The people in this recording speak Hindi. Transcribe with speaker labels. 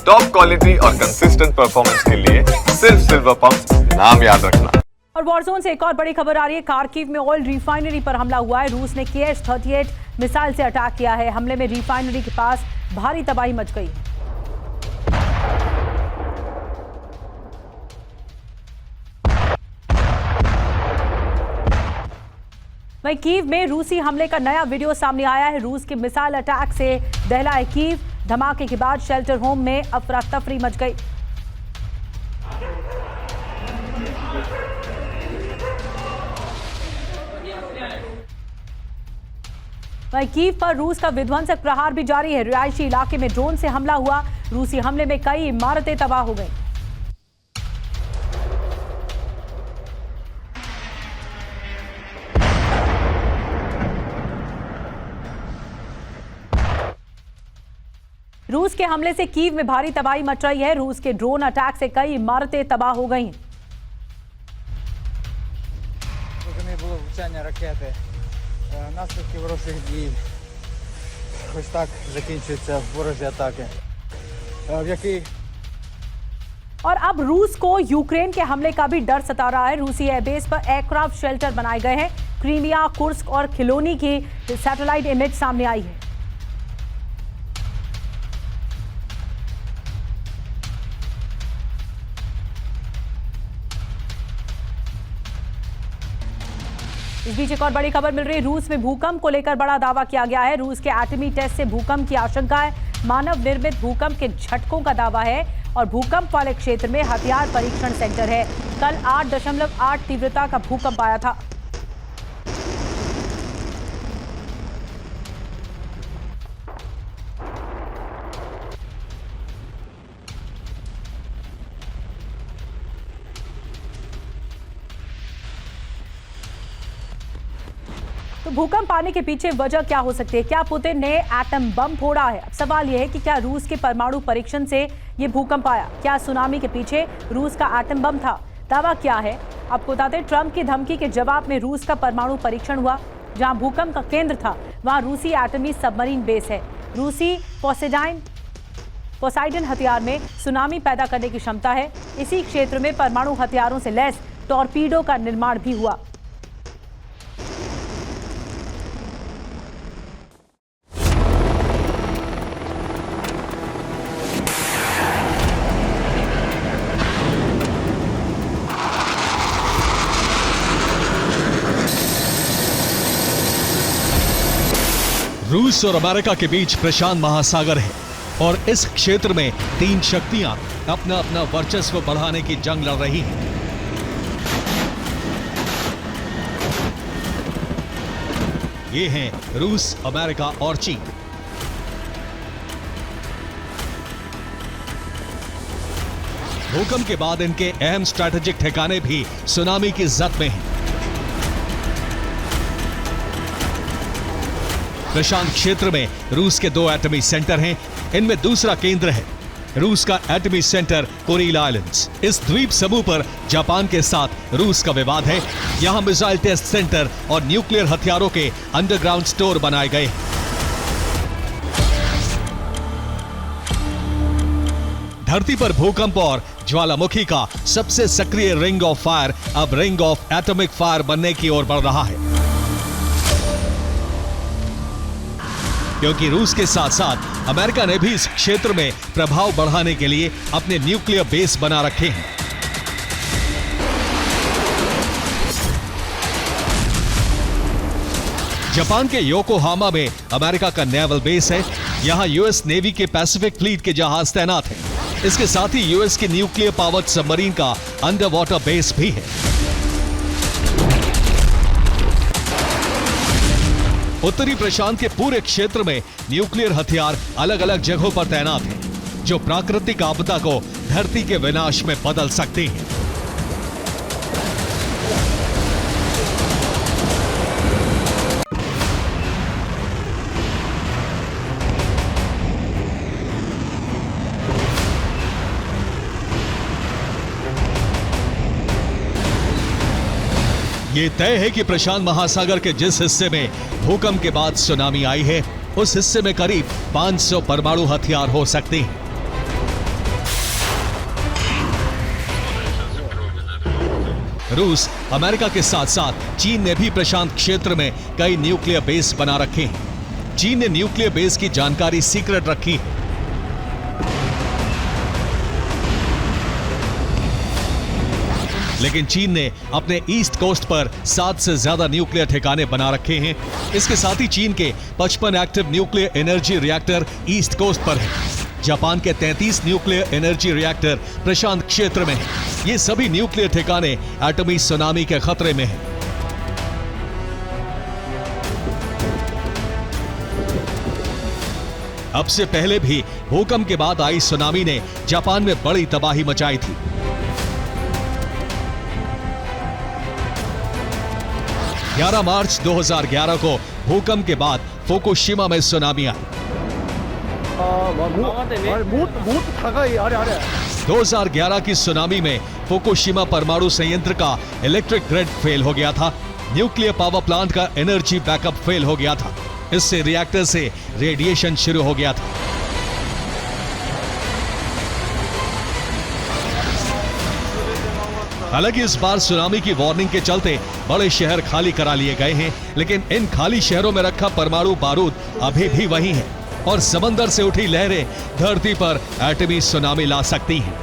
Speaker 1: टॉप क्वालिटी और कंसिस्टेंट परफॉर्मेंस के लिए सिर्फ सिल्वर पंप्स, नाम याद रखना।
Speaker 2: और वॉरजोन से एक और बड़ी खबर आ रही है। खार्किव में ऑयल रिफाइनरी पर हमला हुआ है। रूस ने KH-38 मिसाइल से अटैक किया है। हमले में रिफाइनरी के पास भारी तबाही मच गई। वहीं कीव में रूसी हमले का नया वीडियो सामने आया है। रूस के मिसाइल अटैक से दहला है कीव। धमाके के बाद शेल्टर होम में अफरा तफरी मच गई। वहीं कीव पर रूस का विध्वंसक प्रहार भी जारी है। रिहायशी इलाके में ड्रोन से हमला हुआ। रूसी हमले में कई इमारतें तबाह हो गई। रूस के हमले से कीव में भारी तबाही मच रही है। रूस के ड्रोन अटैक से कई इमारतें तबाह हो गई हैं।
Speaker 3: було влучання ракети. Наслідки ворожих дій. Ось так закінчуються ворожі атаки. В який
Speaker 2: और अब रूस को यूक्रेन के हमले का भी डर सता रहा है। रूसी एयरबेस पर एयरक्राफ्ट शेल्टर बनाए गए हैं। क्रीमिया, कुर्स्क और खिलोनी की सैटेलाइट इमेज सामने आई है। इस बीच एक और बड़ी खबर मिल रही है। रूस में भूकंप को लेकर बड़ा दावा किया गया है। रूस के एटमी टेस्ट से भूकंप की आशंका है। मानव निर्मित भूकंप के झटकों का दावा है और भूकंप वाले क्षेत्र में हथियार परीक्षण सेंटर है। कल 8.8 तीव्रता का भूकंप आया था। तो भूकंप आने के पीछे वजह क्या हो सकती है? क्या पुतिन ने एटम बम फोड़ा है? अब सवाल यह है कि क्या रूस के परमाणु परीक्षण से यह भूकंप आया? क्या सुनामी के पीछे रूस का एटम बम था? दावा क्या है? आपको बताते हैं, ट्रंप की धमकी के जवाब में रूस का परमाणु परीक्षण हुआ। जहां भूकंप का केंद्र था वहां रूसी एटमी सबमरीन बेस है। रूसी पोसाइडन हथियार में सुनामी पैदा करने की क्षमता है। इसी क्षेत्र में परमाणु हथियारों से लैस टॉर्पीडो का निर्माण भी हुआ।
Speaker 4: रूस और अमेरिका के बीच प्रशांत महासागर है और इस क्षेत्र में तीन शक्तियां अपना अपना वर्चस्व बढ़ाने की जंग लड़ रही हैं। ये हैं रूस, अमेरिका और चीन। भूकंप के बाद इनके अहम स्ट्रैटेजिक ठिकाने भी सुनामी की जद में हैं। प्रशांत क्षेत्र में रूस के 2 एटमी सेंटर हैं। इनमें दूसरा केंद्र है रूस का एटमी सेंटर कुरिल आइलैंड्स। इस द्वीप समूह पर जापान के साथ रूस का विवाद है। यहां मिसाइल टेस्ट सेंटर और न्यूक्लियर हथियारों के अंडरग्राउंड स्टोर बनाए गए हैं। धरती पर भूकंप और ज्वालामुखी का सबसे सक्रिय रिंग ऑफ फायर अब रिंग ऑफ एटॉमिक फायर बनने की ओर बढ़ रहा है, क्योंकि रूस के साथ साथ अमेरिका ने भी इस क्षेत्र में प्रभाव बढ़ाने के लिए अपने न्यूक्लियर बेस बना रखे हैं। जापान के योकोहामा में अमेरिका का नेवल बेस है। यहां यूएस नेवी के पैसिफिक फ्लीट के जहाज तैनात हैं। इसके साथ ही यूएस की न्यूक्लियर पावर्ड सबमरीन का अंडर वाटर बेस भी है। उत्तरी प्रशांत के पूरे क्षेत्र में न्यूक्लियर हथियार अलग अलग जगहों पर तैनात हैं, जो प्राकृतिक आपदा को धरती के विनाश में बदल सकती हैं। ये तय है कि प्रशांत महासागर के जिस हिस्से में भूकंप के बाद सुनामी आई है, उस हिस्से में करीब 500 परमाणु हथियार हो सकते हैं। रूस, अमेरिका के साथ साथ चीन ने भी प्रशांत क्षेत्र में कई न्यूक्लियर बेस बना रखे हैं। चीन ने न्यूक्लियर बेस की जानकारी सीक्रेट रखी है। लेकिन चीन ने अपने ईस्ट कोस्ट पर 7 से ज्यादा न्यूक्लियर ठिकाने बना रखे हैं। इसके साथ ही चीन के 55 active nuclear energy reactor east coast पर हैं। जापान के 33 न्यूक्लियर एनर्जी रिएक्टर प्रशांत क्षेत्र में हैं। ये सभी न्यूक्लियर ठिकाने एटमी सुनामी के खतरे में हैं। अब से पहले भी भूकंप के बाद आई सुनामी ने जापान में बड़ी तबाही मचाई थी। 11 मार्च 2011 को भूकंप के बाद फुकुशिमा में सुनामी आई। 2011 की सुनामी में फुकुशिमा परमाणु संयंत्र का इलेक्ट्रिक ग्रिड फेल हो गया था। न्यूक्लियर पावर प्लांट का एनर्जी बैकअप फेल हो गया था। इससे रिएक्टर से रेडिएशन शुरू हो गया था। हालांकि इस बार सुनामी की वार्निंग के चलते बड़े शहर खाली करा लिए गए हैं, लेकिन इन खाली शहरों में रखा परमाणु बारूद अभी भी वही है और समंदर से उठी लहरें धरती पर एटमी सुनामी ला सकती हैं।